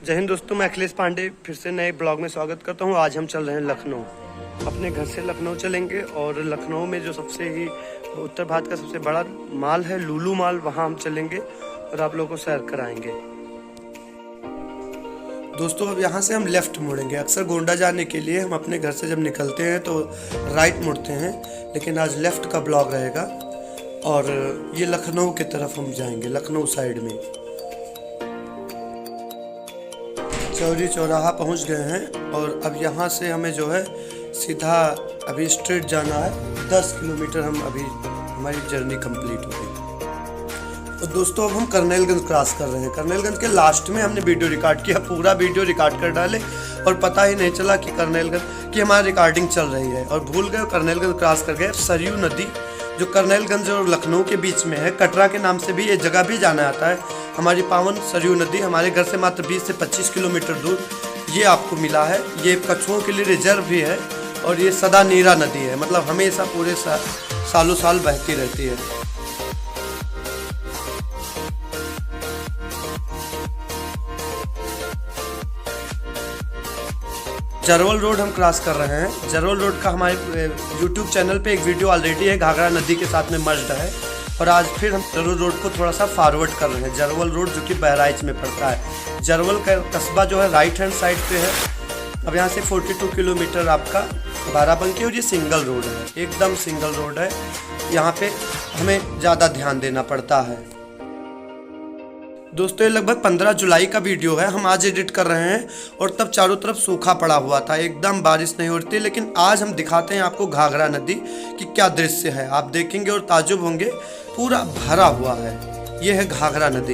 जय हिंद दोस्तों, मैं अखिलेश पांडे फिर से नए ब्लॉग में स्वागत करता हूं। आज हम चल रहे हैं लखनऊ। अपने घर से लखनऊ चलेंगे और लखनऊ में जो सबसे ही उत्तर भारत का सबसे बड़ा मॉल है लुलु मॉल, वहां हम चलेंगे और आप लोगों को सैर कराएंगे। दोस्तों अब यहाँ से हम लेफ़्ट मुड़ेंगे। अक्सर गोंडा जाने के लिए हम अपने घर से जब निकलते हैं तो राइट मुड़ते हैं, लेकिन आज लेफ़्ट का ब्लॉग रहेगा और ये लखनऊ की तरफ हम जाएंगे, लखनऊ साइड में। चौरी चौराहा पहुँच गए हैं और अब यहाँ से हमें जो है सीधा अभी स्ट्रेट जाना है। 10 किलोमीटर हम अभी हमारी जर्नी कंप्लीट हो गई। तो दोस्तों अब हम कर्नैलगंज क्रॉस कर रहे हैं। कर्नैलगंज के लास्ट में हमने वीडियो रिकॉर्ड किया, पूरा वीडियो रिकॉर्ड कर डाले और पता ही नहीं चला कि कर्नैलगंज की हमारी रिकॉर्डिंग चल रही है और भूल गए। कर्नैलगंज क्रॉस कर गए। सरयू नदी जो कर्नैलगंज और लखनऊ के बीच में है, कटरा के नाम से भी ये जगह भी जाना आता है। हमारी पावन सरयू नदी हमारे घर से मात्र 20 से 25 किलोमीटर दूर ये आपको मिला है। ये कछुओं के लिए रिजर्व भी है और ये सदा नीरा नदी है, मतलब हमेशा पूरे सालों साल बहती रहती है। जरवल रोड हम क्रॉस कर रहे हैं। जरवल रोड का हमारे YouTube चैनल पे एक वीडियो ऑलरेडी है, घाघरा नदी के साथ में मर्ज्ड है और आज फिर हम जरवल रोड को थोड़ा सा फॉरवर्ड कर रहे हैं। जरवल रोड जो कि बहराइच में पड़ता है। जरवल का कस्बा जो है राइट हैंड साइड पे है। अब यहाँ से 42 किलोमीटर आपका बाराबंकी और ये सिंगल रोड है, एकदम सिंगल रोड है। यहाँ पे हमें ज़्यादा ध्यान देना पड़ता है। दोस्तों ये लगभग 15 जुलाई का वीडियो है, हम आज एडिट कर रहे हैं और तब चारों तरफ सूखा पड़ा हुआ था, एकदम बारिश नहीं हो रही थी। लेकिन आज हम दिखाते हैं आपको घाघरा नदी की क्या दृश्य है, आप देखेंगे और ताजुब होंगे। पूरा भरा हुआ है, ये है घाघरा नदी।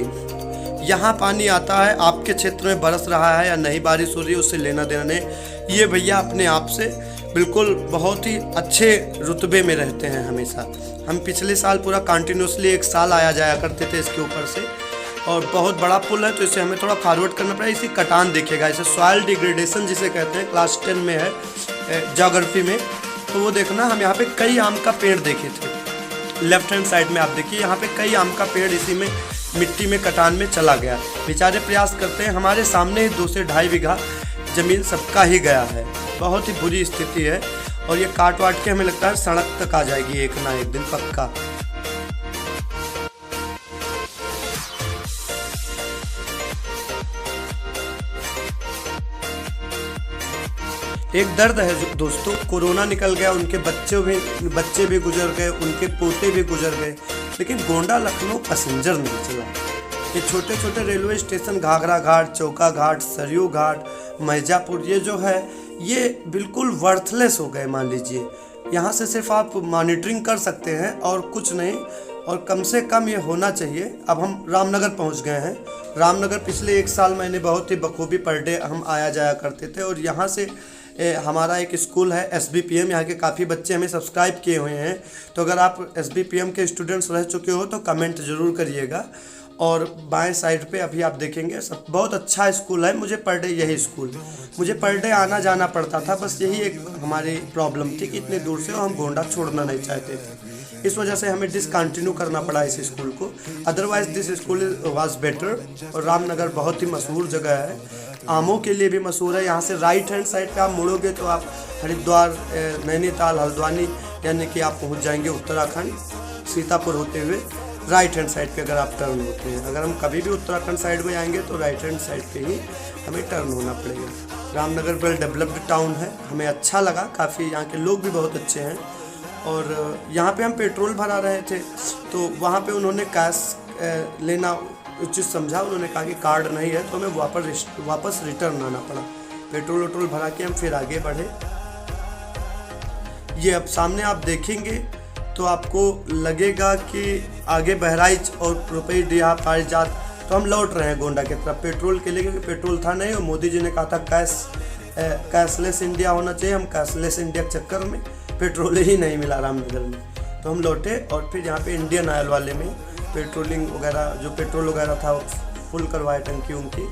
यहाँ पानी आता है, आपके क्षेत्र में बरस रहा है या नहीं बारिश हो रही है उससे लेना देना नहीं। ये भैया अपने आप से बिल्कुल बहुत ही अच्छे रुतबे में रहते हैं हमेशा। हम पिछले साल पूरा कंटिन्यूसली एक साल आया जाया करते थे इसके ऊपर से, और बहुत बड़ा पुल है तो इसे हमें थोड़ा फॉरवर्ड करना पड़ा। इसी कटान देखिएगा, इसे सॉइल डिग्रेडेशन जिसे कहते हैं, क्लास 10 में है ज्योग्राफी में, तो वो देखना। हम यहाँ पे कई आम का पेड़ देखे थे, लेफ्ट हैंड साइड में आप देखिए, यहाँ पे कई आम का पेड़ इसी में मिट्टी में कटान में चला गया। बेचारे प्रयास करते हैं, हमारे सामने ही 2 से 2.5 बीघा जमीन सबका ही गया है। बहुत ही बुरी स्थिति है और ये काट वाट के हमें लगता है सड़क तक आ जाएगी एक ना एक दिन पक्का। एक दर्द है दोस्तों, कोरोना निकल गया, उनके बच्चे भी गुजर गए, उनके पोते भी गुजर गए, लेकिन गोंडा लखनऊ पैसेंजर नहीं चला। ये छोटे छोटे रेलवे स्टेशन घाघरा घाट, चौका घाट, सरयू घाट, मिर्जापुर, ये जो है ये बिल्कुल वर्थलेस हो गए। मान लीजिए यहाँ से सिर्फ आप मॉनिटरिंग कर सकते हैं और कुछ नहीं, और कम से कम ये होना चाहिए। अब हम रामनगर पहुँच गए हैं। रामनगर पिछले 1 साल मैंने बहुत ही बखूबी पर डे हम आया जाया करते थे और यहाँ से हमारा एक स्कूल है SBPM, यहाँ के काफ़ी बच्चे हमें सब्सक्राइब किए हुए हैं। तो अगर आप SBPM के स्टूडेंट्स रह चुके हो तो कमेंट ज़रूर करिएगा। और बाएं साइड पे अभी आप देखेंगे सब बहुत अच्छा स्कूल है। मुझे पर डे यही स्कूल, मुझे पर डे आना जाना पड़ता था, बस यही एक हमारी प्रॉब्लम थी कि इतने दूर से हम गोंडा छोड़ना नहीं चाहते थे, इस वजह से हमें डिसकंटिन्यू करना पड़ा इस स्कूल को। Otherwise this school was better. और रामनगर बहुत ही मशहूर जगह है, आमों के लिए भी मशहूर है। यहाँ से राइट हैंड साइड पे आप मुड़ोगे तो आप हरिद्वार, नैनीताल, हल्द्वानी यानी कि आप पहुँच जाएंगे उत्तराखंड, सीतापुर होते हुए राइट हैंड साइड पे अगर आप टर्न होते हैं। अगर हम कभी भी उत्तराखंड साइड में आएंगे तो राइट हैंड साइड पे ही हमें टर्न होना पड़ेगा। रामनगर वेल डेवलप्ड टाउन है, हमें अच्छा लगा काफ़ी, यहाँ के लोग भी बहुत अच्छे हैं। और यहाँ पे हम पेट्रोल भरा रहे थे तो वहाँ पे उन्होंने कैश लेना उचित समझा। उन्होंने कहा कि कार्ड नहीं है, तो हमें वापस रिटर्न आना पड़ा। पेट्रोल वोट्रोल भरा के हम फिर आगे बढ़े। ये अब सामने आप देखेंगे तो आपको लगेगा कि आगे बहराइच और रुपये डिहा पारिजात। तो हम लौट रहे हैं गोंडा की तरफ पेट्रोल के लिए, क्योंकि पेट्रोल था नहीं और मोदी जी ने कहा था कैशलेस इंडिया होना चाहिए। हम कैशलेस इंडिया के चक्कर में पेट्रोल ही नहीं मिला रामनगर में, तो हम लौटे और फिर यहाँ पे इंडियन ऑयल वाले में पेट्रोलिंग वगैरह, जो पेट्रोल वगैरह था फुल करवाए टंकी उनकी,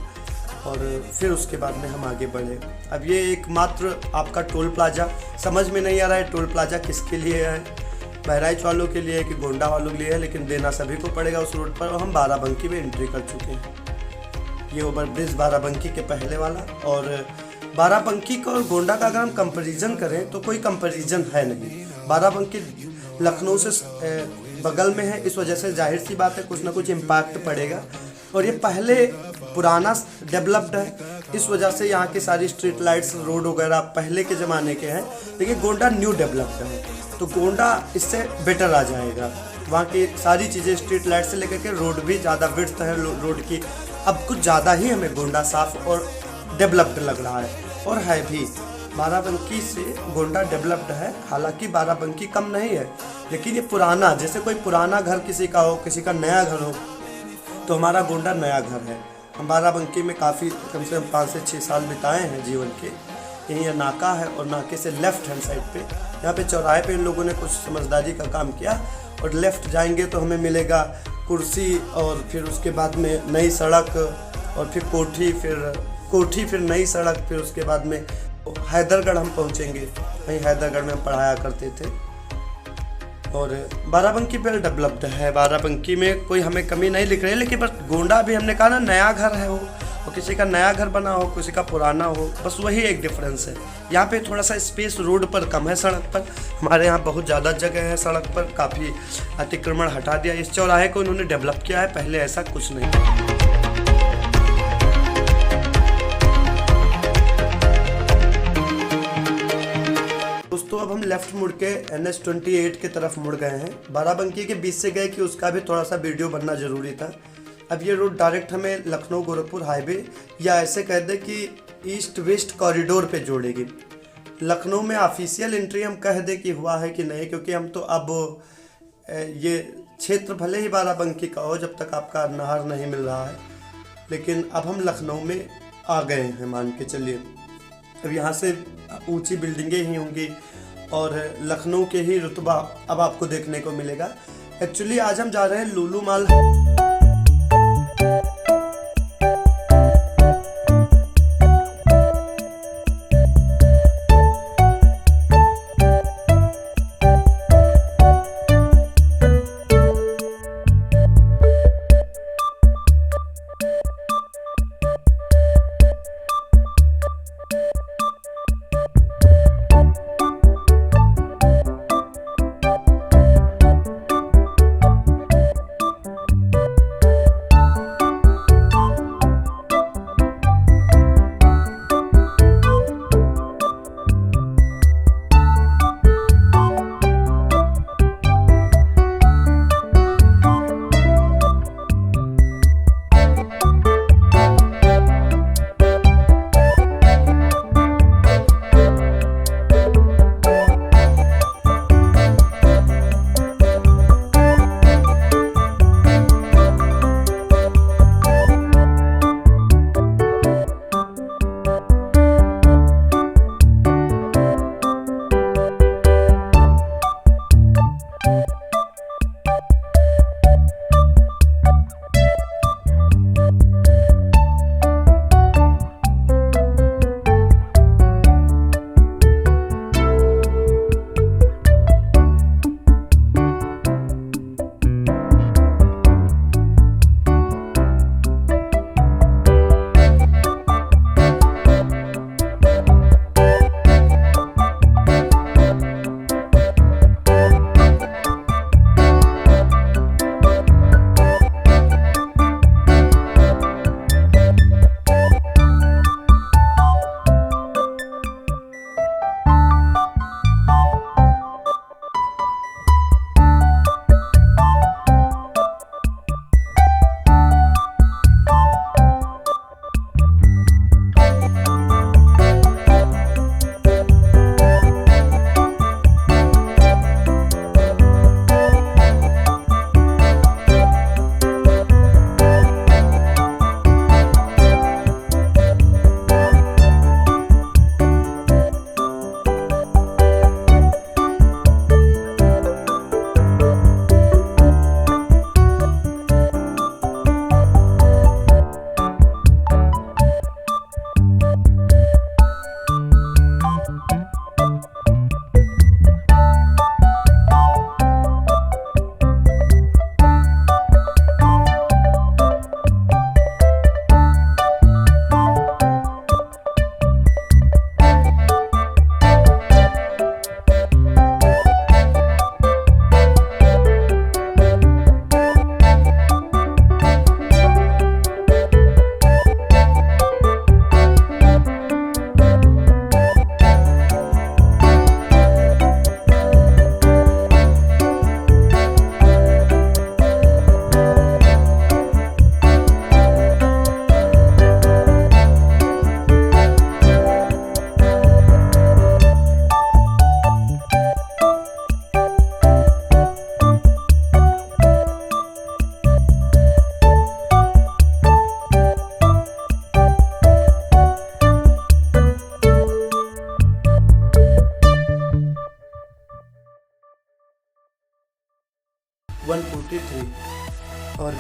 और फिर उसके बाद में हम आगे बढ़े। अब ये एकमात्र आपका टोल प्लाजा, समझ में नहीं आ रहा है टोल प्लाजा किसके लिए है, बहराइच वालों के लिए है कि गोंडा वालों के लिए है, लेकिन देना सभी को पड़ेगा उस रोड पर। और हम बाराबंकी में एंट्री कर चुके हैं। ये ओवरब्रिज बाराबंकी के पहले वाला। और बाराबंकी का और गोंडा का अगर हम कंपैरिजन करें तो कोई कंपैरिजन है नहीं। बाराबंकी लखनऊ से बगल में है, इस वजह से जाहिर सी बात है कुछ ना कुछ इम्पैक्ट पड़ेगा। और ये पहले पुराना डेवलप्ड है, इस वजह से यहाँ की सारी स्ट्रीट लाइट्स रोड वगैरह पहले के ज़माने के हैं। लेकिन गोंडा न्यू डेवलप्ड है, तो गोंडा इससे बेटर आ जाएगा। वहाँ की सारी चीज़ें स्ट्रीट लाइट से लेकर के रोड भी ज़्यादा विड्थ है रोड की, अब कुछ ज़्यादा ही हमें गोंडा साफ और डेवलप्ड लग रहा है। और है भी, बाराबंकी से गोंडा डेवलप्ड है, हालांकि बाराबंकी कम नहीं है, लेकिन ये पुराना, जैसे कोई पुराना घर किसी का हो, किसी का नया घर हो, तो हमारा गोंडा नया घर है। हम बाराबंकी में काफ़ी कम से कम 5 से 6 साल बिताए हैं जीवन के। यहीं ये नाका है और नाके से लेफ़्ट हैंड साइड पे, यहाँ पे चौराहे पे इन लोगों ने कुछ समझदारी का काम किया। और लेफ़्ट जाएंगे तो हमें मिलेगा कुर्सी, और फिर उसके बाद में नई सड़क, और फिर कोठी, फिर नई सड़क, फिर उसके बाद में हैदरगढ़ हम पहुँचेंगे। वहीं हैदरगढ़ में हम पढ़ाया करते थे। और बाराबंकी वेल डेवलप्ड है, बाराबंकी में कोई हमें कमी नहीं दिख रही है। लेकिन बस गोंडा भी हमने कहा ना, नया घर है वो, और किसी का नया घर बना हो, किसी का पुराना हो, बस वही एक डिफरेंस है। यहाँ पे थोड़ा सा स्पेस रोड पर कम है, सड़क पर। हमारे यहाँ बहुत ज़्यादा जगह है सड़क पर, काफ़ी अतिक्रमण हटा दिया। इस चौराहे को उन्होंने डेवलप किया है, पहले ऐसा कुछ नहीं था। दोस्तों अब हम लेफ़्ट मुड़ के NH-28 की तरफ मुड़ गए हैं। बाराबंकी के बीच से गए कि उसका भी थोड़ा सा वीडियो बनना ज़रूरी था। अब ये रोड डायरेक्ट हमें लखनऊ गोरखपुर हाईवे, या ऐसे कह दे कि ईस्ट वेस्ट कॉरिडोर पे जोड़ेगी। लखनऊ में ऑफिशियल एंट्री हम कह दे कि हुआ है कि नहीं, क्योंकि हम तो अब ये क्षेत्र भले ही बाराबंकी का हो, जब तक आपका नहर नहीं मिल रहा है, लेकिन अब हम लखनऊ में आ गए हैं मान के चलिए। अब यहाँ से ऊंची बिल्डिंगें ही होंगी और लखनऊ के ही रुतबा अब आपको देखने को मिलेगा। एक्चुअली आज हम जा रहे हैं लुलु मॉल।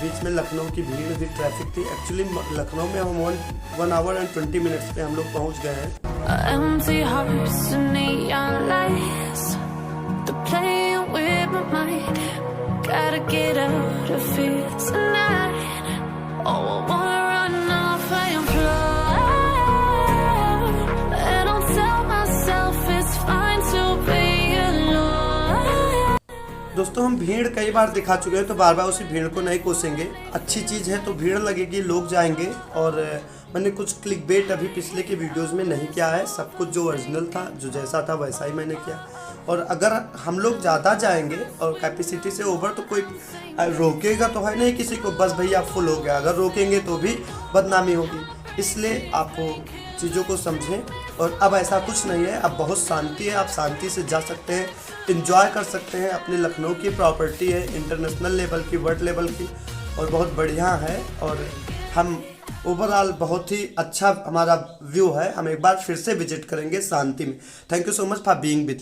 बीच में लखनऊ की भीड़ थी, ट्रैफिक थी। एक्चुअली लखनऊ में हम 1 आवर एंड 20 मिनट्स पे हम लोग पहुंच गए हैं। Empty hearts and neon lights, they're playing with my mind. Gotta get out of here tonight. Oh, I wanna run off and fly, and I'll tell myself it's fine to be alone. दोस्तों हम भीड़ कई बार दिखा चुके हैं, तो बार बार उसी भीड़ को नहीं कोसेंगे। अच्छी चीज़ है तो भीड़ लगेगी, लोग जाएंगे। और मैंने कुछ क्लिकबेट अभी पिछले के वीडियोस में नहीं किया है, सब कुछ जो ओरिजिनल था, जो जैसा था वैसा ही मैंने किया। और अगर हम लोग ज़्यादा जाएंगे और कैपेसिटी से ओवर, तो कोई रोकेगा तो है नहीं किसी को, बस भैया फुल हो गया। अगर रोकेंगे तो भी बदनामी होगी, इसलिए आप चीज़ों को समझें। और अब ऐसा कुछ नहीं है, अब बहुत शांति है, आप शांति से जा सकते हैं, इंजॉय कर सकते हैं। अपने लखनऊ की प्रॉपर्टी है, इंटरनेशनल लेवल की, वर्ल्ड लेवल की, और बहुत बढ़िया है। और हम ओवरऑल बहुत ही अच्छा हमारा व्यू है। हम एक बार फिर से विजिट करेंगे शांति में। Thank you so much for being with.